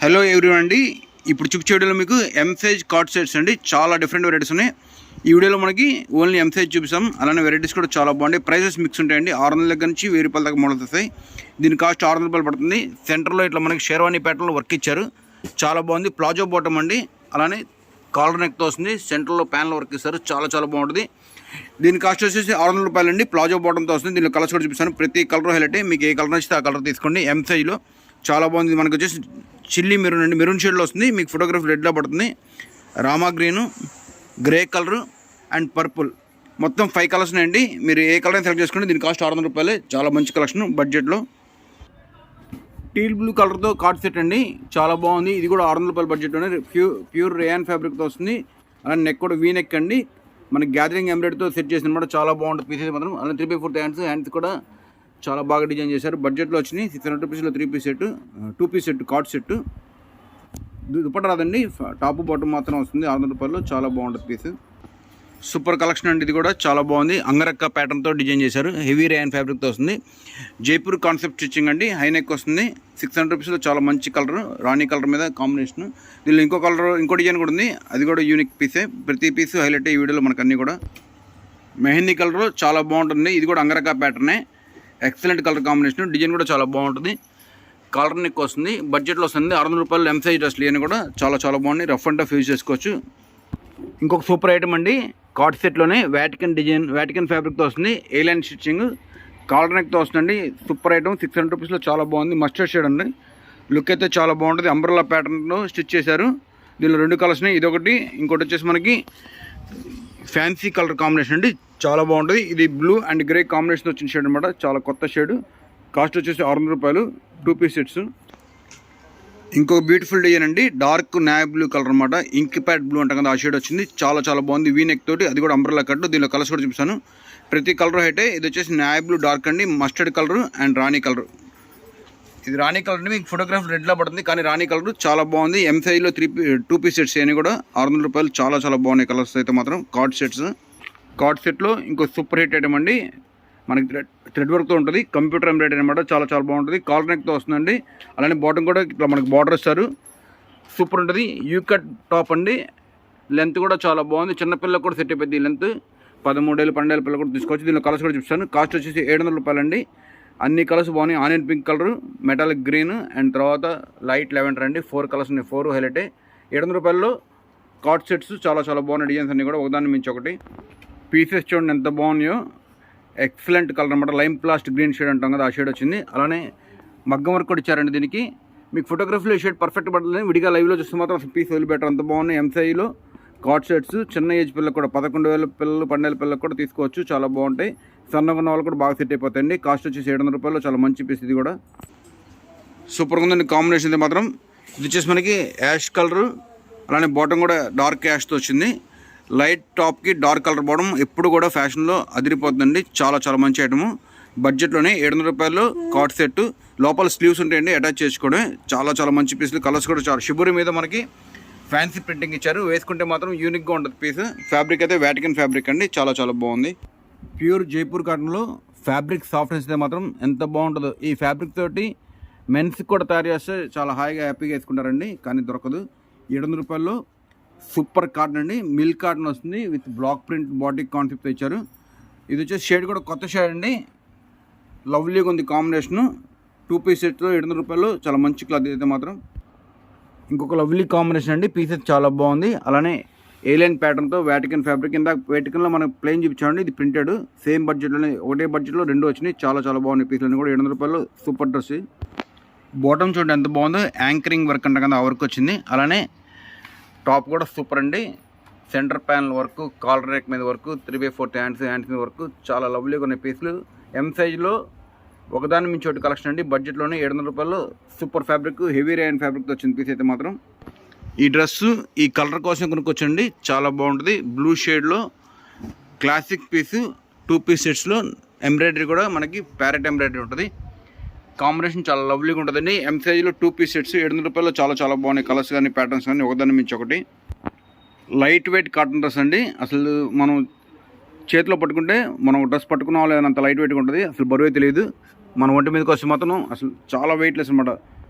Hello everyone అండి. ఇప్పుడు చూపించే వీడియోలో మీకు ఎం సైజ్ కార్డ్ సెట్స్ అండి. చాలా డిఫరెంట్ వెరైటీస్ ఉన్నాయి. ఈ వీడియోలో మనకి ఓన్లీ ఎం సైజ్ చూపిస్తాం. అలానే వెరైటీస్ కూడా చాలా బాగుంటాయి. ప్రైజెస్ మిక్స్ ఉంటాయండి. 600 దగ్గర నుంచి 1000 రూపాయల దాకా మోడల్స్ వస్తాయి. దీని కాస్ట్ 600 రూపాయలు పడుతుంది. సెంటర్లో ఇట్లా మనకి షేర్వానీ ప్యాటర్న్లో వర్క్ ఇచ్చారు. చాలా బాగుంది. ప్లాజో బాటమ్ అండి. అలానే కాలర్ నెక్తో వస్తుంది. సెంటర్లో ప్యాన్లో వర్క్ ఇస్తారు. చాలా బాగుంటుంది. దీని కాస్ట్ వచ్చేసి 600 రూపాయలు అండి. ప్లాజో బాటంతో వస్తుంది. దీనిలో కలర్స్ కూడా చూపిస్తాను. ప్రతి కలర్ హైలైట్. మీకు ఏ కలర్ నచ్చితే ఆ కలర్ తీసుకోండి. ఎం సైజ్లో చాలా బాగుంది. మనకు వచ్చేసి చిల్లీ మెరూన్ అండి. మెరూన్ షేడ్లో వస్తుంది. మీకు ఫోటోగ్రఫీ రెడ్లో పడుతుంది. Rama green, grey colour and purple, మొత్తం 5 కలర్స్ ఉన్నాయండి. మీరు ఏ కలర్ సెలెక్ట్ చేసుకోండి. దీని కాస్ట్ 600 రూపాయలే. చాలా మంచి కలెక్షన్ బడ్జెట్లో. టీల్ బ్లూ కలర్తో కార్డ్ సెట్ అండి. చాలా బాగుంది. ఇది కూడా 600 రూపాయల బడ్జెట్లోనే ప్యూర్ రేయాన్ ఫ్యాబ్రిక్తో వస్తుంది. అలానే నెక్ కూడా వీ నెక్ అండి. మనకి గ్యాదరింగ్ ఎంబ్రాయిడరీతో సెట్ చేసిన అనమాట. చాలా బాగుంటుంది పీసెస్ మాత్రం. అలానే 3/4 హ్యాండ్స్ కూడా చాలా బాగా డిజైన్ చేశారు. బడ్జెట్లో వచ్చినాయి. 600 రూపీస్లో 3 piece set, 2 piece set cord set. దుప్పట రాదండి, టాప్ బాటమ్ మాత్రం వస్తుంది. 600 రూపాయలు. చాలా బాగుంటుంది పీస్. సూపర్ కలెక్షన్ అండి. ఇది కూడా చాలా బాగుంది. అంగరక్క ప్యాటర్న్తో డిజైన్ చేశారు. హెవీ రేయాన్ ఫ్యాబ్రిక్తో వస్తుంది. జైపూర్ కాన్సెప్ట్ స్టిచ్చింగ్ అండి. హై నెక్ వస్తుంది. 600 రూపీస్లో చాలా మంచి కలర్, రాణి కలర్ మీద కాంబినేషన్. దీనిలో ఇంకో కలర్, ఇంకో డిజైన్ కూడా ఉంది. అది కూడా యూనిక్ పీసే. ప్రతి పీస్ హైలైట్ ఈ వీడియోలో మనకు అన్నీ కూడా. మెహందీ కలర్ చాలా బాగుంటుంది. ఇది కూడా అంగరక్క ప్యాటర్నే. Excellent colour combination. డిజైన్ కూడా చాలా బాగుంటుంది. కలర్ నెక్ వస్తుంది. బడ్జెట్లో వస్తుంది. 600 రూపాయలు ఎం సైజ్ డ్రెస్లు ఇవన్నీ కూడా చాలా బాగున్నాయి. రఫ్ అండ్ టఫ్ యూజ్ చేసుకోవచ్చు. ఇంకొక సూపర్ ఐటమ్ అండి. కార్డ్ సెట్లోనే వాటికన్ డిజైన్, వాటికన్ ఫ్యాబ్రిక్తో వస్తుంది. ఏలైన్ స్టిచ్చింగ్, కాలర్ నెక్తో వస్తుందండి. Super item. 600 రూపీస్లో చాలా బాగుంది. మస్టర్డ్ షేడ్ అండి. లుక్ అయితే చాలా బాగుంటుంది. అంబ్రెల్లా ప్యాటర్న్లో స్టిచ్ చేశారు. దీనిలో 2 కలర్స్ని, ఇదొకటి, ఇంకోటి వచ్చేసి మనకి ఫ్యాన్సీ కలర్ కాంబినేషన్ అండి. చాలా బాగుంటుంది. ఇది బ్లూ అండ్ గ్రే కాంబినేషన్ వచ్చిన షేడ్ అనమాట. చాలా కొత్త షేడ్. కాస్ట్ వచ్చేసి 600 రూపాయలు. 2 పీస్ సెట్స్. ఇంకొక బ్యూటిఫుల్ డిజైన్ అండి. డార్క్ నావీ బ్లూ కలర్ అనమాట. ఇంక్ ప్యాడ్ బ్లూ అంటాం కదా, ఆ షేడ్ వచ్చింది. చాలా బాగుంది. వీ నెక్ తోటి. అది కూడా అంబ్రెల్లా కట్. దీనిలో కలర్స్ కూడా చూపిస్తాను. ప్రతి కలర్ హైటే. ఇది వచ్చేసి నావీ బ్లూ డార్క్ అండి, mustard colour and Rani colour. ఇది రాణి కలర్ అండి. మీకు ఫోటోగ్రాఫ్ రెడ్లా పడుతుంది, కానీ రాణి కలర్ చాలా బాగుంది. ఎం సైజ్లో 2 పీస్ సెట్స్ అని కూడా 600 రూపాయలు. చాలా బాగున్నాయి కలర్స్ అయితే మాత్రం. Card sets. కార్డ్ సెట్లో ఇంకో సూపర్ హిట్ ఐటమ్ అండి. మనకి థ్రెడ్ వర్క్తో ఉంటుంది. కంప్యూటర్ ఎంబ్రాయిడరీ అనమాట. చాలా బాగుంటుంది. కాలర్ నెక్తో వస్తుందండి. అలానే బాటమ్ కూడా ఇట్లా మనకి బార్డర్ ఇస్తారు. సూపర్ ఉంటుంది. యూ కట్ టాప్ అండి. లెంత్ కూడా చాలా బాగుంది. చిన్నపిల్లలకు కూడా సెట్ అయిపోయింది. లెంత్ 13 ఏళ్ళు 12 ఏళ్ళ పిల్లలు కూడా తీసుకోవచ్చు. దీనిలో కలర్స్ కూడా చూపిస్తాను. కాస్ట్ వచ్చేసి 700 రూపాయలు అండి. అన్ని కలర్స్ బాగున్నాయి. Onion pink colour, metallic green and తర్వాత లైట్ లెవెండర్ అండి. 4 కలర్స్ ఉన్నాయి. 4 హైలైటే. 700 రూపాయల్లో కార్డ్ సెట్స్. చాలా బాగున్నాయి. డిజైన్స్ అన్నీ కూడా ఒకదాన్ని మించి ఒకటి. పీసెస్ చూడండి ఎంత బాగున్నాయో. ఎక్సలెంట్ కలర్ అనమాట. లైమ్ ప్లాస్ట్ గ్రీన్ షేడ్ అంటాం కదా, ఆ షేడ్ వచ్చింది. అలానే మగ్గం వర్క్ కూడా ఇచ్చారండి దీనికి. మీకు ఫోటోగ్రఫీలో ఈ షేడ్ పర్ఫెక్ట్ పడుతుంది. విడిగా లైవ్లో చూస్తే మాత్రం అసలు పీస్ వదిలి బెటర్. అంత బాగున్నాయి. ఎం సైజ్లో కార్డ్ సెట్స్. చిన్న ఏజ్ పిల్లలకు కూడా 11,000 పిల్లలు 12 పిల్లలకు కూడా తీసుకోవచ్చు. చాలా బాగుంటాయి. సన్నగా ఉన్న వాళ్ళు కూడా బాగా సెట్ అయిపోతాయండి. కాస్ట్ వచ్చేసి 700 రూపాయలు. చాలా మంచి పీస్. ఇది కూడా సూపర్గా ఉందండి. కాంబినేషన్ అయితే మాత్రం. ఇది వచ్చేసి మనకి యాష్ కలరు, అలానే బాటమ్ కూడా డార్క్ యాష్తో వచ్చింది. లైట్ టాప్కి డార్క్ కలర్ బాటమ్ ఎప్పుడు కూడా ఫ్యాషన్లో అదిరిపోతుందండి. చాలా మంచి ఐటము. బడ్జెట్లోనే 700 రూపాయలు కార్డ్ సెట్. లోపల స్లీవ్స్ ఉంటాయండి, అటాచ్ చేసుకోవడం. చాలా మంచి పీసులు. కలర్స్ కూడా చాలా. షిబురి మీద మనకి ఫ్యాన్సీ ప్రింటింగ్ ఇచ్చారు. వేసుకుంటే మాత్రం యూనిక్గా ఉంటుంది పీస్. ఫ్యాబ్రిక్ అయితే వాటికన్ ఫ్యాబ్రిక్ అండి. చాలా బాగుంది. ప్యూర్ జైపూర్ కాటన్లో ఫ్యాబ్రిక్ సాఫ్ట్నెస్ అయితే మాత్రం ఎంత బాగుంటుందో. ఈ ఫ్యాబ్రిక్ తోటి మెన్స్ కూడా తయారు చేస్తే చాలా హాయిగా హ్యాపీగా వేసుకుంటారండి, కానీ దొరకదు. 700 రూపాయల్లో సూపర్ కాటన్ అండి. మిల్క్ కాటన్ వస్తుంది with block print batik concept ఇచ్చారు. ఇది వచ్చేసి షేడ్ కూడా కొత్త షేడ్ అండి. లవ్లీగా ఉంది కాంబినేషను. 2 పీస్ సెట్లో 700 రూపాయలు. చాలా మంచి క్లాత్ అయితే మాత్రం. ఇంకొక లవ్లీ కాంబినేషన్ అండి. పీసెస్ చాలా బాగుంది. అలానే ఏలియన్ ప్యాటర్న్తో వాటికన్ ఫ్యాబ్రిక్. కింద వాటికన్లో మనకు ప్లెయిన్ చూపించామండి. ఇది ప్రింటెడ్. సేమ్ బడ్జెట్లోనే, ఒకటే బడ్జెట్లో 2 వచ్చినాయి. చాలా బాగున్నాయి పీసులన్నీ కూడా. 700 రూపాయలు. Super dress. బాటమ్ చూడండి ఎంత బాగుందో. యాంకరింగ్ వర్క్ అంట కదా, ఆ వర్క్ వచ్చింది. అలానే టాప్ కూడా సూపర్ అండి. Centre panel work, collar neck మీద వర్క్, 3/4 హ్యాండ్స్ మీద వర్క్. చాలా లవ్లీగా ఉన్నాయి పీసులు. ఎం సైజ్లో ఒకదాని మించి ఒకటి కలెక్షన్ అండి. బడ్జెట్లోనే 700 రూపాయలు. సూపర్ ఫ్యాబ్రిక్, హెవీ రేయన్ ఫ్యాబ్రిక్తో వచ్చింది పీస్ అయితే మాత్రం. ఈ డ్రెస్సు ఈ కలర్ కోసం కొనుక్కొచ్చండి. చాలా బాగుంటుంది. బ్లూ షేడ్లో క్లాసిక్ పీసు. 2 పీస్ సెట్స్లో ఎంబ్రాయిడరీ కూడా మనకి ప్యారెట్ ఎంబ్రాయిడరీ ఉంటుంది. కాంబినేషన్ చాలా లవ్లీగా ఉంటుందండి. ఎం సైజ్లో 2 పీస్ సెట్స్. 700 రూపాయలు. చాలా బాగున్నాయి కలర్స్ కానీ ప్యాటర్న్స్ కానీ ఒకదాని మించి ఒకటి. లైట్ వెయిట్ కాటన్ డ్రెస్ అండి. అసలు మనం చేతిలో పట్టుకుంటే మనం డ్రెస్ పట్టుకున్న వాళ్ళు అంత లైట్ వెయిట్గా ఉంటుంది. అసలు బరువే తెలియదు. మన ఒంటి మీదకి వస్తే మాత్రం అసలు చాలా వెయిట్లెస్ అనమాట.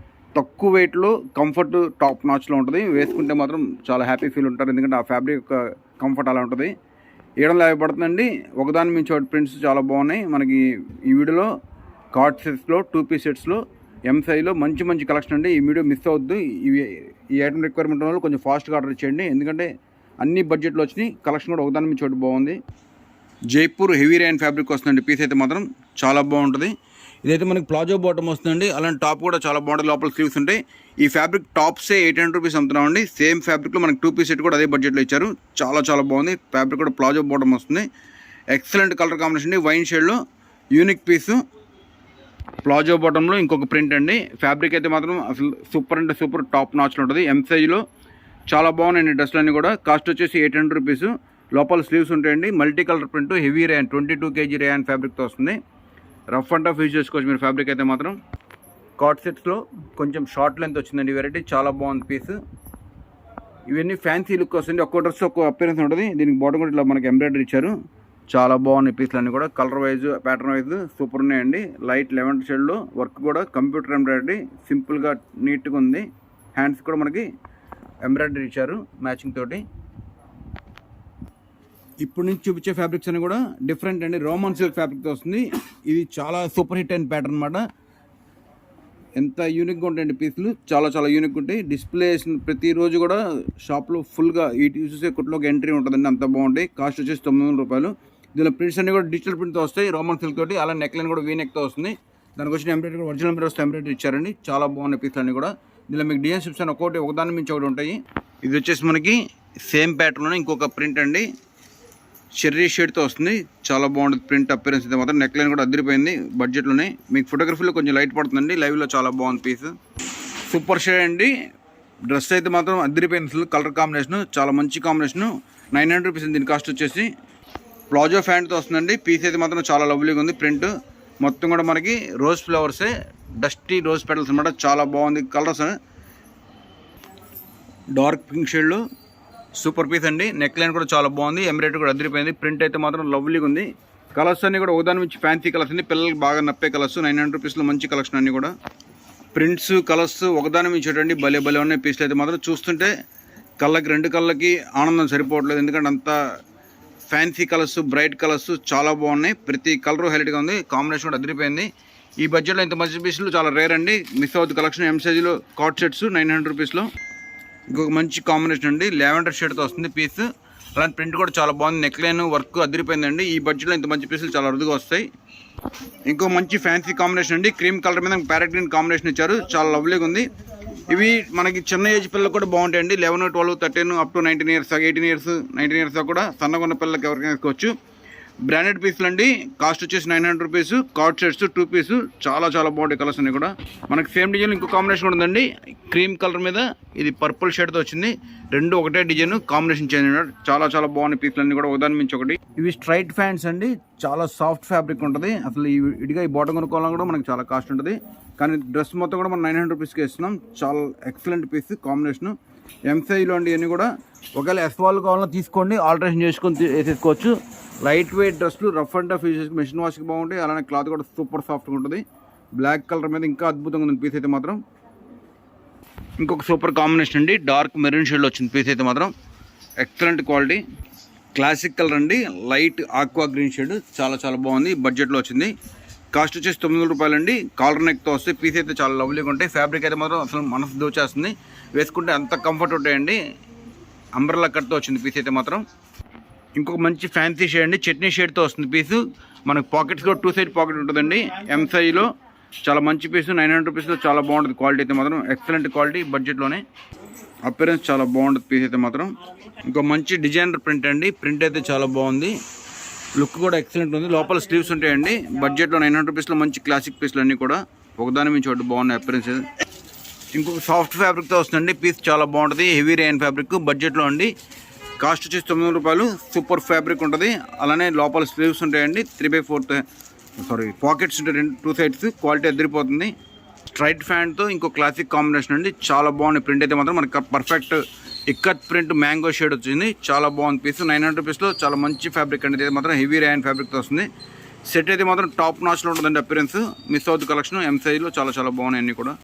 తక్కువ వెయిట్లో కంఫర్ట్ టాప్ నాచ్లో ఉంటుంది. వేసుకుంటే మాత్రం చాలా హ్యాపీ ఫీల్ ఉంటారు, ఎందుకంటే ఆ ఫ్యాబ్రిక్ యొక్క కంఫర్ట్ అలా ఉంటుంది. 750 పడుతుందండి. ఒకదాని మించి ఒకటి ప్రింట్స్ చాలా బాగున్నాయి. మనకి ఈ వీడియోలో కార్డ్ సెట్స్లో 2 పీస్ సెట్స్లో ఎం సైజ్లో మంచి మంచి కలెక్షన్ అండి. ఈ వీడియో మిస్ అవద్దు. ఈ ఐటమ్ రిక్వైర్మెంట్ ఉన్న వాళ్ళు కొంచెం ఫాస్ట్గా ఆర్డర్ చేయండి, ఎందుకంటే అన్ని బడ్జెట్లో వచ్చినాయి. కలెక్షన్ కూడా ఒకదాని మించి ఒకటి బాగుంది. జైపూర్ హెవీ రేయన్ ఫ్యాబ్రిక్ వస్తుందండి. పీస్ అయితే మాత్రం చాలా బాగుంటుంది. ఇదైతే మనకి ప్లాజో బాటమ్ వస్తుందండి. అలాంటి టాప్ కూడా చాలా బాగుంటుంది, లోపల స్లీవ్స్ ఉంటాయి. ఈ ఫ్యాబ్రిక్ టాప్సే 800 రూపీస్ అమ్ముతున్నామండి. సేమ్ ఫ్యాబ్రిక్లో మనకి 2 పీస్ సెట్ కూడా అదే బడ్జెట్లో ఇచ్చారు. చాలా చాలా బాగుంది. ఫ్యాబ్రిక్ కూడా ప్లాజో బాటమ్ వస్తుంది. ఎక్సలెంట్ కలర్ కాంబినేషన్ అండి. వైన్ షేడ్లో యూనిక్ పీసు, ప్లాజో బాటంలో ఇంకొక ప్రింట్ అండి. ఫ్యాబ్రిక్ అయితే మాత్రం అసలు సూపర్ అంటే సూపర్ టాప్ నాచ్లో ఉంటుంది. ఎం సైజ్లో చాలా బాగున్నాయండి డ్రెస్లు అన్నీ కూడా. కాస్ట్ వచ్చేసి 800 రూపీస్. లోపల స్లీవ్స్ ఉంటాయండి. Multi colour print, heavy rayon 22 kg rayon ఫ్యాబ్రిక్తో వస్తుంది. రఫ్ అండ్ టఫ్ యూజ్ చేసుకోవచ్చు మీరు. ఫ్యాబ్రిక్ అయితే మాత్రం కార్డ్ సెట్స్లో కొంచెం షార్ట్ లెంత్ వచ్చిందండి. వెరైటీ చాలా బాగుంది పీస్. ఇవన్నీ ఫ్యాన్సీ లుక్ వస్తుంది. ఒక్కో డ్రెస్ ఒక్కో అపియరెన్స్ ఉంటుంది. దీనికి బాటమ్ కూడా ఇట్లా మనకి ఎంబ్రాయిడరీ ఇచ్చారు. చాలా బాగున్నాయి పీస్లు అన్నీ కూడా. Colour wise, pattern wise super ఉన్నాయండి. లైట్ లెవెండర్ షేడ్లో వర్క్ కూడా కంప్యూటర్ ఎంబ్రాయిడరీ, సింపుల్గా నీట్గా ఉంది. హ్యాండ్స్ కూడా మనకి ఎంబ్రాయిడరీ ఇచ్చారు మ్యాచింగ్ తోటి. ఇప్పుడు నుంచి చూపించే ఫ్యాబ్రిక్స్ అన్ని కూడా డిఫరెంట్ అండి. రోమన్ సిల్క్ ఫ్యాబ్రిక్తో వస్తుంది. ఇది చాలా సూపర్ హిట్ అయిన ప్యాటర్న్ అనమాట. ఎంత యూనిక్గా ఉంటాయండి పీసులు, చాలా చాలా యూనిక్గా ఉంటాయి. డిస్ప్లే వేసిన ప్రతిరోజు కూడా షాప్లో ఫుల్గా ఈ చూసే కుట్లోకి ఎంట్రీ ఉంటుందండి. అంత బాగుంటాయి. కాస్ట్ వచ్చేసి 900 రూపాయలు. దీనిలో ప్రింట్స్ అన్ని కూడా డిజిటల్ ప్రింట్తో వస్తాయి, రోమన్ సిల్క్ తోటి. అలా నెక్ లైన్ కూడా వీ నెక్తో వస్తుంది. దానికి వచ్చిన ఎంబ్రాయిడరీ కూడా ఒరిజినల్ ఎంబ్రాయిడరీ ఎంబ్రాయిడరీ ఇచ్చారండి. చాలా బాగున్నాయి పీసులు అన్నీ కూడా. దీనిలో మీకు డిజైన్ షిప్స్ అని ఒకదాని మించి ఒకటి ఉంటాయి. ఇది వచ్చేసి మనకి సేమ్ ప్యాటర్న్లో ఇంకొక ప్రింట్ అండి. చెర్రీ షేడ్తో వస్తుంది. చాలా బాగుంటుంది ప్రింట్ అపియరెన్స్ అయితే మాత్రం. నెక్ లైన్ కూడా అదిరిపోయింది బడ్జెట్లోనే. మీకు ఫోటోగ్రఫీలో కొంచెం లైట్ పడుతుందండి. లైవ్లో చాలా బాగుంది పీస్. సూపర్ షేడ్ అండి. డ్రెస్ అయితే మాత్రం అదిరిపోయింది. కలర్ కాంబినేషన్ చాలా మంచి కాంబినేషన్. 900 రూపీస్ దీని కాస్ట్ వచ్చేసి. ప్లాజో ఫ్యాంట్తో వస్తుందండి. పీస్ అయితే మాత్రం చాలా లవ్లీగా ఉంది. ప్రింట్ మొత్తం కూడా మనకి రోజ్ ఫ్లవర్సే, డస్టీ రోజ్ పెటల్స్ అనమాట. చాలా బాగుంది. కలర్స్ డార్క్ పింక్ షేడ్లో సూపర్ పీస్ అండి. నెక్ లైన్ కూడా చాలా బాగుంది. ఎంబ్రాయిడరీ కూడా అదిరిపోయింది. ప్రింట్ అయితే మాత్రం లవ్లీగా ఉంది. కలర్స్ అన్ని కూడా ఒకదాని నుంచి ఫ్యాన్సీ కలర్స్ అండి. పిల్లలకి బాగా నప్పే కలర్స్. 900 రూపీస్లో మంచి కలెక్షన్ అన్ని కూడా. ప్రింట్స్ కలర్స్ ఒకదాని నుంచి చూడండి భలే భలే ఉన్నాయి పీస్లు అయితే మాత్రం. చూస్తుంటే కళ్ళకి, రెండు కళ్ళకి ఆనందం సరిపోవట్లేదు, ఎందుకంటే అంత ఫ్యాన్సీ కలర్స్, బ్రైట్ కలర్స్ చాలా బాగున్నాయి. ప్రతి కలర్ హైలైట్గా ఉంది. కాంబినేషన్ కూడా అదిరిపోయింది. ఈ బడ్జెట్లో ఇంత మంచి పీసులు చాలా రేర్ అండి. మిస్ అవుతుంది కలెక్షన్. ఎం సైజులో కార్డ్ సెట్స్ 900 రూపీస్లో. ఇంకొక మంచి కాంబినేషన్ అండి. లావెండర్ షేడ్తో వస్తుంది పీస్. అలాంటి ప్రింట్ కూడా చాలా బాగుంది. నెక్ లైన్ వర్క్ అదిరిపోయిందండి. ఈ బడ్జెట్లో ఇంత మంచి పీసులు చాలా అరుదుగా వస్తాయి. ఇంకో మంచి ఫ్యాన్సీ కాంబినేషన్ అండి. క్రీమ్ కలర్ మీద ప్యారెట్ గ్రీన్ కాంబినేషన్ ఇచ్చారు. చాలా లవ్లీగా ఉంది. ఇవి మనకి చిన్న ఏజ్ పిల్లలకు కూడా బాగుంటాయండి. 11, 12, 13 up to 19 years, 18 years, 19 years కూడా సన్నగా ఉన్న పిల్లలకి ఎవరికైనా వేసుకోవచ్చు. బ్రాండెడ్ పీసులు అండి. కాస్ట్ వచ్చేసి 900 రూపీస్. కార్డ్ సెట్స్ 2 పీసు. చాలా చాలా బాగుంటాయి కలర్స్ అన్ని కూడా. మనకి సేమ్ డిజైన్ ఇంకో కాంబినేషన్ కూడా ఉందండి. క్రీమ్ కలర్ మీద ఇది పర్పుల్ షేడ్తో వచ్చింది. రెండు ఒకటే డిజైన్, కాంబినేషన్ చేంజ్ అయినాడు. చాలా చాలా బాగున్నాయి పీసులు అన్ని కూడా ఒకదాని మించి ఒకటి. ఇవి స్ట్రైట్ ఫ్యాంట్స్ అండి. చాలా సాఫ్ట్ ఫ్యాబ్రిక్ ఉంటుంది. అసలు ఈ విడిగా ఈ బాటం కొనుక్కోవాలని కూడా మనకి చాలా కాస్ట్ ఉంటుంది. కానీ డ్రెస్ మొత్తం కూడా మనం 900 రూపీస్కి ఇస్తున్నాం. చాలా ఎక్సలెంట్ పీస్ కాంబినేషన్. ఎంసైలో అండి ఇవన్నీ కూడా. ఒకవేళ ఎస్వాల్ కావాలన్నా తీసుకోండి, ఆల్టరేషన్ చేసుకొని వేసేసుకోవచ్చు. లైట్ వెయిట్ డ్రెస్లు, రఫ్ అండ్ టఫ్ యూజ్ చేసుకుని మెషిన్ వాష్కి బాగుంటాయి. అలానే క్లాత్ కూడా సూపర్ సాఫ్ట్గా ఉంటుంది. బ్లాక్ కలర్ మీద ఇంకా అద్భుతంగా ఉంది పీస్ అయితే మాత్రం. ఇంకొక సూపర్ కాంబినేషన్ అండి. డార్క్ మెరూన్ షేడ్లో వచ్చింది పీస్ అయితే మాత్రం. Excellent quality. క్లాసిక్ కలర్ అండి. Light aqua green shade. చాలా చాలా బాగుంది. బడ్జెట్లో వచ్చింది. కాస్ట్ వచ్చేసి 900 రూపాయలు అండి. కాలర్ నెక్తో వస్తే పీస్ అయితే చాలా లవ్లీగా ఉంటాయి. ఫ్యాబ్రిక్ అయితే మాత్రం అసలు మనసు దోచేస్తుంది. వేసుకుంటే అంత కంఫర్ట్ ఉంటాయండి. అంబ్రెల్లా కట్తో వచ్చింది పీస్ అయితే మాత్రం. ఇంకొక మంచి ఫ్యాన్సీ షేడ్ అండి. చట్నీ షేడ్తో వస్తుంది పీసు. మనకు పాకెట్స్ కూడా 2 సైడ్ పాకెట్ ఉంటుందండి. ఎం సైజ్లో చాలా మంచి పీసు. 900 రూపీస్లో చాలా బాగుంటుంది. క్వాలిటీ అయితే మాత్రం ఎక్సలెంట్ క్వాలిటీ. బడ్జెట్లోనే అపియరెన్స్ చాలా బాగుంటుంది పీస్ అయితే మాత్రం. ఇంకో మంచి డిజైనర్ ప్రింట్ అండి. ప్రింట్ అయితే చాలా బాగుంది. లుక్ కూడా ఎక్సలెంట్ ఉంది. లోపల స్లీవ్స్ ఉంటాయండి. బడ్జెట్లో 900 రూపీస్లో మంచి క్లాసిక్ పీస్లు అన్నీ కూడా. ఒకదాని మించి ఒకటి బాగున్నాయి అపియరెన్స్. ఇంకొక సాఫ్ట్ ఫ్యాబ్రిక్తో వస్తుందండి. పీస్ చాలా బాగుంటుంది. హెవీ రేయన్ ఫ్యాబ్రిక్ బడ్జెట్లో అండి. కాస్ట్ వచ్చేసి 900 రూపాయలు. సూపర్ ఫ్యాబ్రిక్ ఉంటుంది. అలానే లోపల స్లీవ్స్ ఉంటాయండి. 3/4 పాకెట్స్ ఉంటాయి 2 సైడ్స్. క్వాలిటీ అదిరిపోతుంది. స్ట్రైట్ ఫ్యాంట్తో ఇంకో క్లాసిక్ కాంబినేషన్ అండి. చాలా బాగుంది. ప్రింట్ అయితే మాత్రం మనకి perfect ikat print mango shade వచ్చింది. చాలా బాగుంది పీస్. 900 రూపీస్లో చాలా మంచి ఫ్యాబ్రిక్ అండి. ఇది మాత్రం హెవీ రేయన్ ఫ్యాబ్రిక్తో వస్తుంది. సెట్ అయితే మాత్రం టాప్ నాచ్లో ఉంటుందండి అపియరెన్స్. మిస్ అవుతుంది కలెక్షన్. ఎం సైజ్లో చాలా చాలా బాగున్నాయి అన్నీ కూడా.